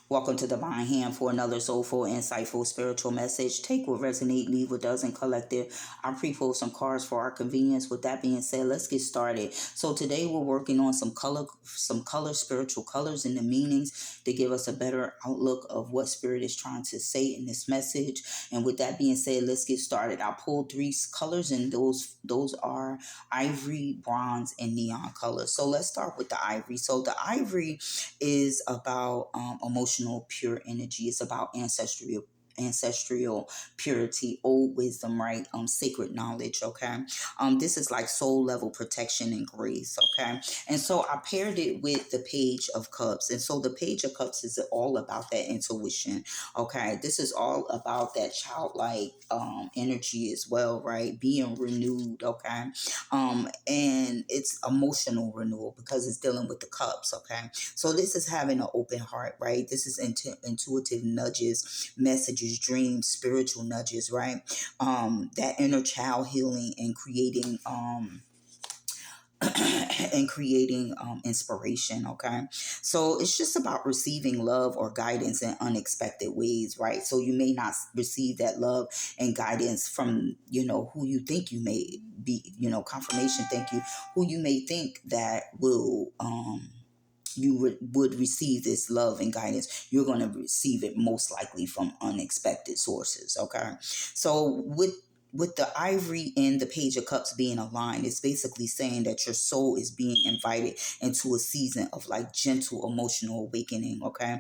Welcome to Divine Hand for another soulful, insightful, spiritual message. Take what resonate, leave what doesn't. Collective. I pre-pulled some cards for our convenience. With that being said, let's get started. So today we're working on some color, spiritual colors and the meanings to give us a better outlook of what spirit is trying to say in this message. And with that being said, let's get started. I pulled three colors, and those are ivory, bronze, and neon colors. So let's start with the ivory. So the ivory is about emotional pure energy. It's about ancestral purity, old wisdom, right? Sacred knowledge. Okay. This is like soul level protection and grace. Okay. And so I paired it with the Page of Cups. And so the Page of Cups is all about that intuition. Okay. This is all about that childlike energy as well, right? Being renewed. Okay. And it's emotional renewal because it's dealing with the cups. Okay. So this is having an open heart, right? This is intuitive nudges, messages, dreams, spiritual nudges, right? That inner child healing and creating and creating inspiration. Okay. So it's just about receiving love or guidance in unexpected ways, right? So you may not receive that love and guidance from, who you think you may be, confirmation, thank you, who you may think that will, would receive this love and guidance. You're going to receive it most likely from unexpected sources. Okay. So with the ivory and the Page of Cups being aligned, it's basically saying that your soul is being invited into a season of like gentle emotional awakening. Okay.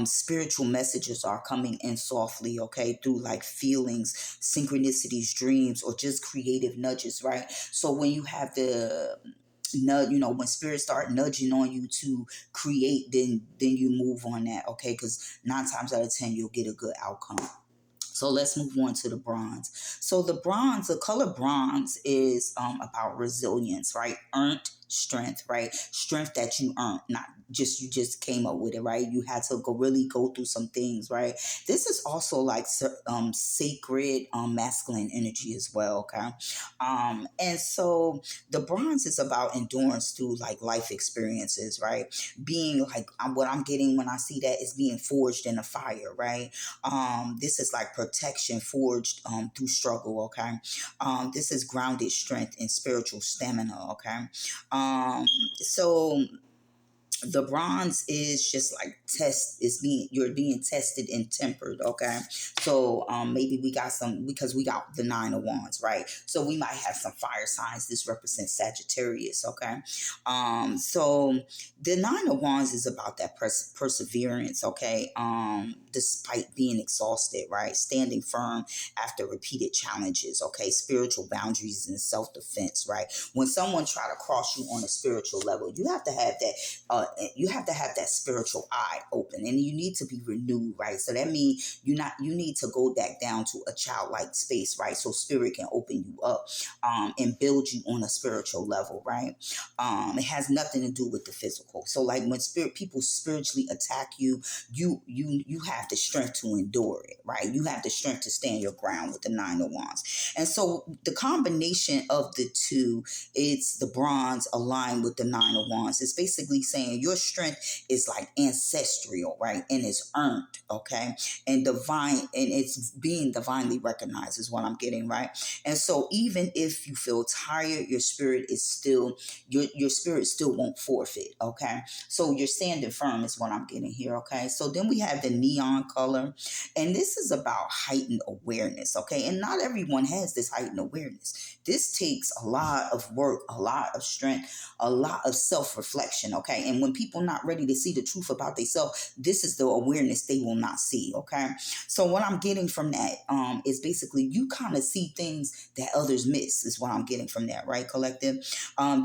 Spiritual messages are coming in softly, okay, through like feelings, synchronicities, dreams, or just creative nudges, right? So when you have the nudge, when spirits start nudging on you to create, then you move on that. Okay. Because 9 times out of 10 you'll get a good outcome. So let's move on to the bronze. So the color bronze is about resilience, right? Earned strength, right? Strength that you earned, not just you just came up with it, right? You had to really go through some things, right? This is also like sacred masculine energy as well, okay? And so the bronze is about endurance through like life experiences, right? Being like what I'm getting when I see that is being forged in a fire, right? This is like protection forged through struggle. Okay. This is grounded strength and spiritual stamina. Okay. So the bronze is just like you're being tested and tempered. Okay. So maybe we got some, because we got the 9 of Wands, right? So we might have some fire signs. This represents Sagittarius. Okay. So the 9 of Wands is about that perseverance. Okay. Despite being exhausted, right? Standing firm after repeated challenges. Okay. Spiritual boundaries and self-defense, right? When someone try to cross you on a spiritual level, you have to have that spiritual eye open, and you need to be renewed, right? So that means you need to go back down to a childlike space, right? So spirit can open you up and build you on a spiritual level, right? It has nothing to do with the physical. So like when people spiritually attack you, you have the strength to endure it, right? You have the strength to stand your ground with the 9 of Wands. And so the combination of the two, it's the bronze aligned with the 9 of Wands. It's basically saying your strength is like ancestral, right? And it's earned, okay? And divine, and it's being divinely recognized is what I'm getting, right? And so even if you feel tired, your spirit is still, your spirit still won't forfeit, okay? So you're standing firm is what I'm getting here, okay? So then we have the neon color, and this is about heightened awareness, okay? And not everyone has this heightened awareness. This takes a lot of work, a lot of strength, a lot of self-reflection, okay? And when people not ready to see the truth about themselves, this is the awareness they will not see, okay? So what I'm getting from that is basically you kind of see things that others miss is what I'm getting from that, right, collective?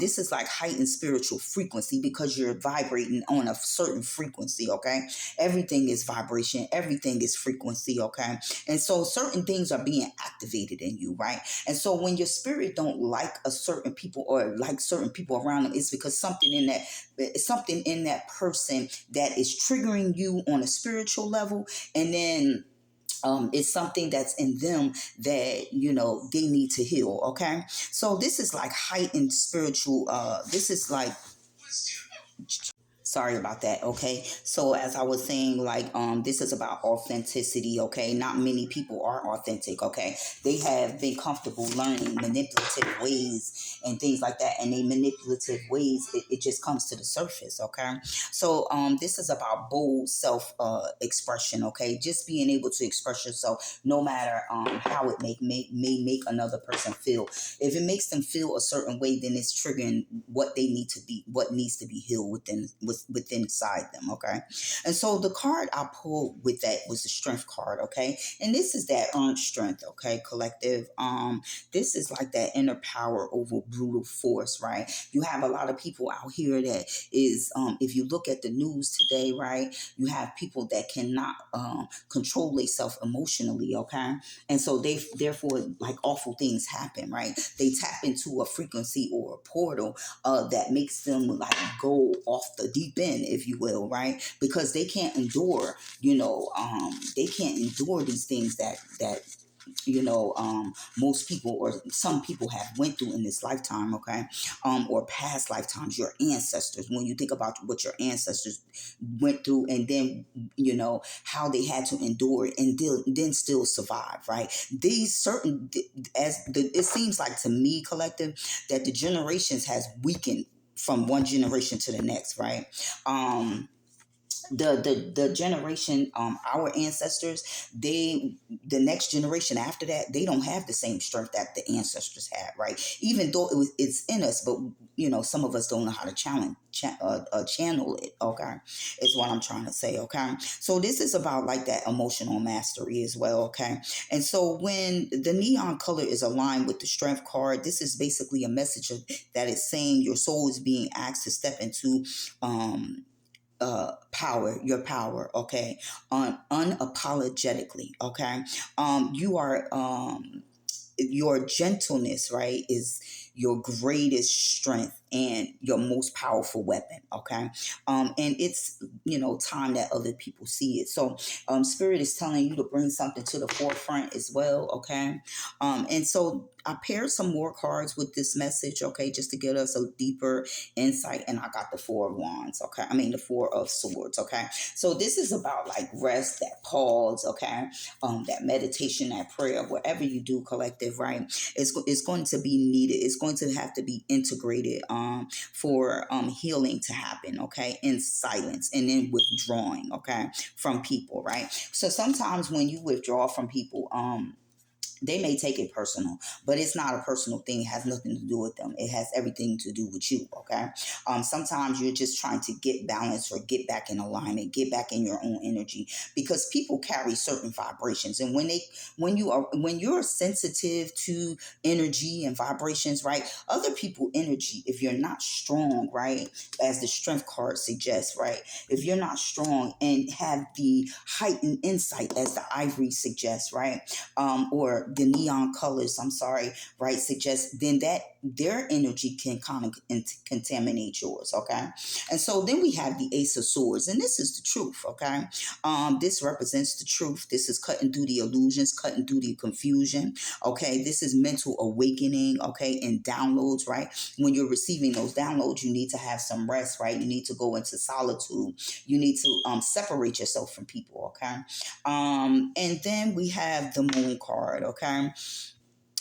This is like heightened spiritual frequency because you're vibrating on a certain frequency, okay? Everything is vibration, everything is frequency, okay? And so certain things are being activated in you, right? And so when your spirit don't like a certain people or like certain people around them, it's because something in that person that is triggering you on a spiritual level, and then it's something that's in them that they need to heal. Okay, so this is like heightened spiritual. This is like Sorry about that. Okay. So as I was saying, like, this is about authenticity. Okay. Not many people are authentic. Okay. They have been comfortable learning manipulative ways and things like that. And they manipulative ways, it just comes to the surface. Okay. So, this is about bold self, expression. Okay. Just being able to express yourself no matter, how it may make another person feel. If it makes them feel a certain way, then it's triggering what they need to be, what needs to be healed within inside them. Okay, and so the card I pulled with that was the strength card. Okay, and this is that earned strength. Okay, collective. This is like that inner power over brutal force. Right, you have a lot of people out here that is, if you look at the news today, right, you have people that cannot, control themselves emotionally. Okay, and so they therefore, like, awful things happen, right? They tap into a frequency or a portal, that makes them like go off the deep end, if you will, right? Because they can't endure, they can't endure these things that most people or some people have went through in this lifetime. Okay, or past lifetimes, your ancestors, when you think about what your ancestors went through, and then how they had to endure it and then still survive, right? These certain, it seems like to me, collective, that the generations has weakened from one generation to the next, right? um the generation, our ancestors, they the next generation after that, they don't have the same strength that the ancestors had, right? Even though it's in us, but some of us don't know how to channel it. Okay, is what I'm trying to say. Okay, so this is about like that emotional mastery as well. Okay, and so when the neon color is aligned with the strength card, this is basically a message that is saying your soul is being asked to step into, power, your power. Okay, unapologetically. Okay, you are, your gentleness, right, is your greatest strength and your most powerful weapon. Okay, and it's time that other people see it. So, spirit is telling you to bring something to the forefront as well. Okay, and so I paired some more cards with this message. Okay, just to get us a deeper insight, and I got the Four of Wands. Okay, I mean the Four of Swords. Okay, so this is about like rest, that pause. Okay, that meditation, that prayer, whatever you do, collective, right? It's going to be needed. It's going to have to be integrated, for healing to happen. Okay, in silence, and then withdrawing. Okay, from people, right? So sometimes when you withdraw from people, they may take it personal, but it's not a personal thing. It has nothing to do with them. It has everything to do with you. Okay. Sometimes you're just trying to get balance or get back in alignment, get back in your own energy, because people carry certain vibrations. And when you're sensitive to energy and vibrations, right? Other people energy, if you're not strong, right? As the strength card suggests, right? If you're not strong and have the heightened insight, as the ivory suggests, right? Or the neon colors, I'm sorry, right, suggest, then that their energy can kind of contaminate yours. Okay, and so then we have the Ace of Swords, and this is the truth. Okay, this represents the truth. This is cutting through the illusions, cutting through the confusion. Okay, this is mental awakening. Okay, and downloads, right? When you're receiving those downloads, you need to have some rest, right? You need to go into solitude. You need to, separate yourself from people. Okay, and then we have the Moon card. Okay,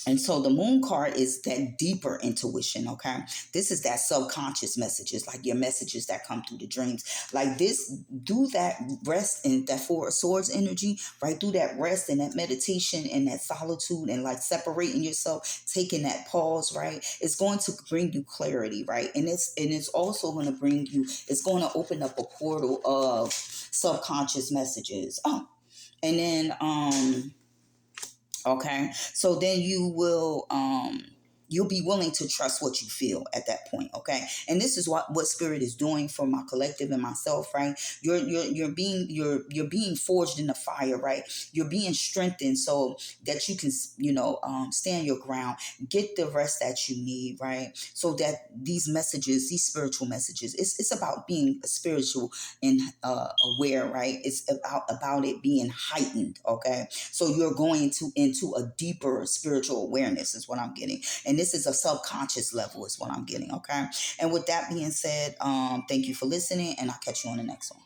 and so the moon card is that deeper intuition. Okay, this is that subconscious messages, like your messages that come through the dreams. Like this, do that rest in that Four of Swords energy, right? Do that rest and that meditation and that solitude, and like separating yourself, taking that pause, right? It's going to bring you clarity, right? And it's also going to bring you. It's going to open up a portal of subconscious messages. Oh, and then okay, so then you'll be willing to trust what you feel at that point. Okay, and this is what spirit is doing for my collective and myself, right? You're being forged in the fire, right? You're being strengthened so that you can stand your ground, get the rest that you need, right? So that these messages, these spiritual messages, it's about being spiritual and aware, right? It's about it being heightened. Okay, so you're going into a deeper spiritual awareness is what I'm getting. And And this is a subconscious level is what I'm getting. Okay. And with that being said, thank you for listening, and I'll catch you on the next one.